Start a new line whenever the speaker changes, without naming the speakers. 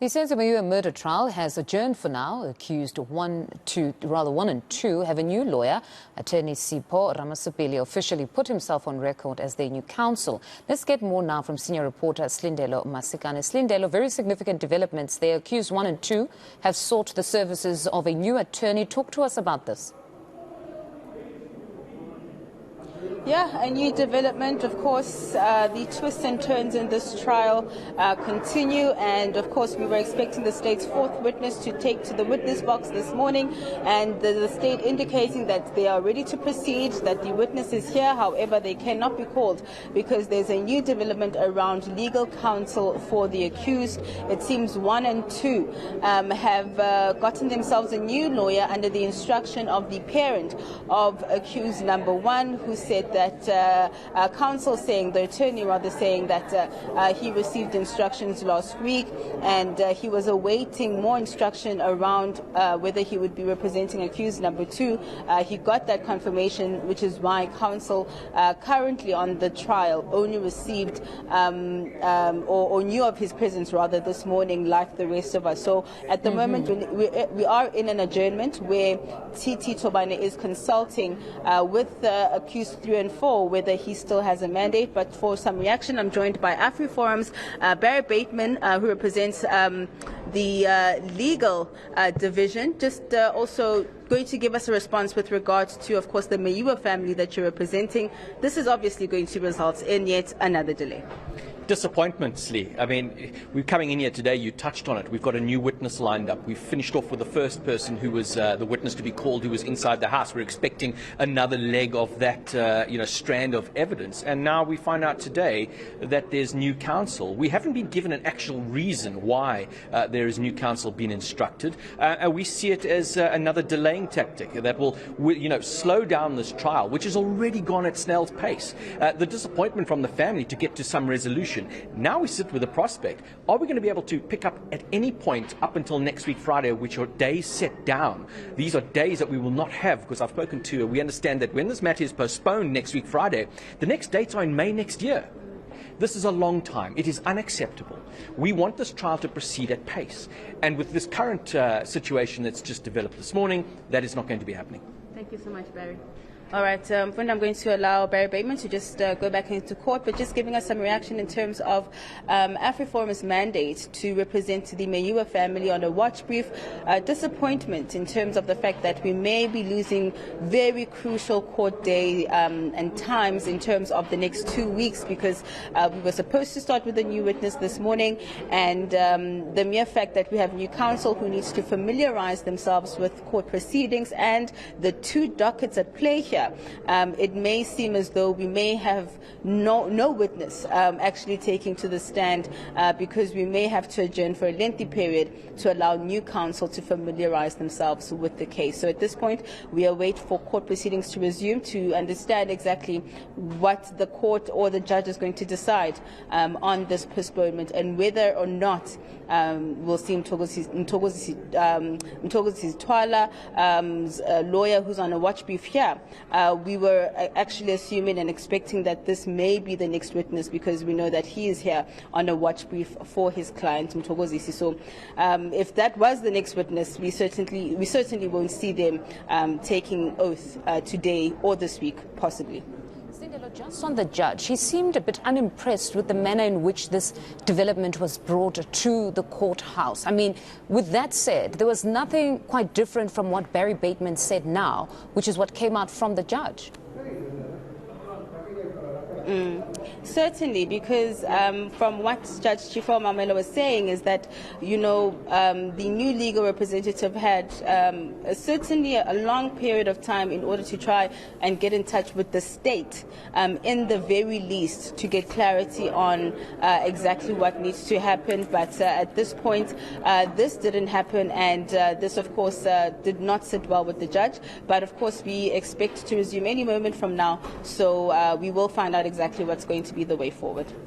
The Meyiwa murder trial has adjourned for now. Accused 1 and 2 have a new lawyer. Attorney Sipho Ramasipili officially put himself on record as their new counsel. Let's get more now from senior reporter Silindelo Masikane. Silindelo, very significant developments there. Accused 1 and 2 have sought the services of a new attorney. Talk to us about this.
Yeah, a new development. Of course, the twists and turns in this trial continue, and of course we were expecting the state's fourth witness to take to the witness box this morning, and the state indicating that they are ready to proceed, that the witness is here. However, they cannot be called because there's a new development around legal counsel for the accused. It seems 1 and 2 have gotten themselves a new lawyer under the instruction of the parent of accused number 1, who said that counsel saying, the attorney rather saying that he received instructions last week and he was awaiting more instruction around whether he would be representing accused number 2. He got that confirmation, which is why counsel currently on the trial only received or knew of his presence rather this morning, like the rest of us. So at the moment we are in an adjournment where TT Tobane is consulting with accused 3 and 4 whether he still has a mandate. But for some reaction, I'm joined by AfriForum's Barry Bateman, who represents the legal division, just also going to give us a response with regards to, of course, the Meyiwa family that you're representing. This is obviously going to result in yet another delay.
Disappointments, Lee. I mean, we're coming in here today, you touched on it. We've got a new witness lined up. We've finished off with the first person who was the witness to be called, who was inside the house. We're expecting another leg of that strand of evidence. And now we find out today that there's new counsel. We haven't been given an actual reason why there is new counsel being instructed. We see it as another delaying tactic that will slow down this trial, which has already gone at snail's pace. The disappointment from the family to get to some resolution. Now we sit with a prospect. Are we going to be able to pick up at any point up until next week, Friday, which are days set down? These are days that we will not have, because I've spoken to, we understand that when this matter is postponed next week, Friday, the next dates are in May next year. This is a long time. It is unacceptable. We want this trial to proceed at pace. And with this current situation that's just developed this morning, that is not going to be happening.
Thank you so much, Barry. All right, friend, I'm going to allow Barry Bateman to just go back into court, but just giving us some reaction in terms of AfriForum's mandate to represent the Meyiwa family on a watch brief. Disappointment in terms of the fact that we may be losing very crucial court day and times in terms of the next 2 weeks, because we were supposed to start with a new witness this morning, and the mere fact that we have new counsel who needs to familiarize themselves with court proceedings and the 2 dockets at play here. It may seem as though we may have no witness actually taking to the stand because we may have to adjourn for a lengthy period to allow new counsel to familiarize themselves with the case. So at this point, we await for court proceedings to resume to understand exactly what the court or the judge is going to decide on this postponement, and whether or not we'll see Mthokozisi Twala, lawyer who's on a watch brief here. We were actually assuming and expecting that this may be the next witness, because we know that he is here on a watch brief for his client Mthokozisi. So if that was the next witness, we certainly won't see them taking oath today or this week, possibly.
Just on the judge, he seemed a bit unimpressed with the manner in which this development was brought to the courthouse. I mean, with that said, there was nothing quite different from what Barry Bateman said now, which is what came out from the judge.
Certainly, because from what Judge Chifo Mamela was saying is that, the new legal representative had certainly a long period of time in order to try and get in touch with the state, in the very least, to get clarity on exactly what needs to happen. But at this point, this didn't happen, and this, of course, did not sit well with the judge. But, of course, we expect to resume any moment from now, so we will find out exactly what's going to be the way forward.